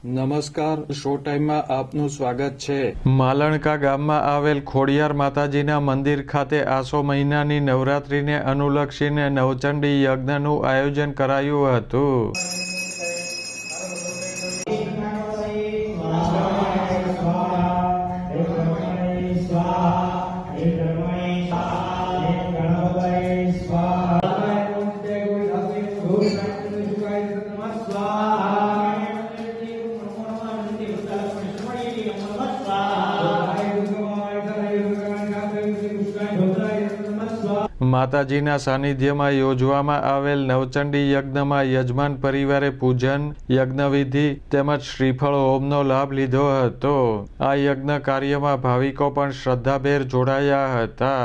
નમસ્કાર, શો ટાઈમમાં આપનું સ્વાગત છે। માલણકા ગામમાં આવેલ ખોડિયાર માતાજીના મંદિર ખાતે આસો મહિનાની નવરાત્રિને અનુલક્ષીને નવચંડી યજ્ઞનું આયોજન કરાયું હતું। માતાજીના સાનિધ્યમાં યોજવામાં આવેલ નવચંડી યજ્ઞમાં યજમાન પરિવારે પૂજન, યજ્ઞવિધિ તેમજ શ્રીફળ હોમનો લાભ લીધો હતો। આ યજ્ઞ કાર્યમાં ભાવિકો પણ શ્રદ્ધાભેર જોડાયા હતા।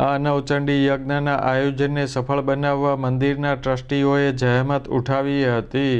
આ નવચંડી યજ્ઞના આયોજનને સફળ બનાવવા મંદિરના ટ્રસ્ટીઓએ જહેમત ઉઠાવી હતી।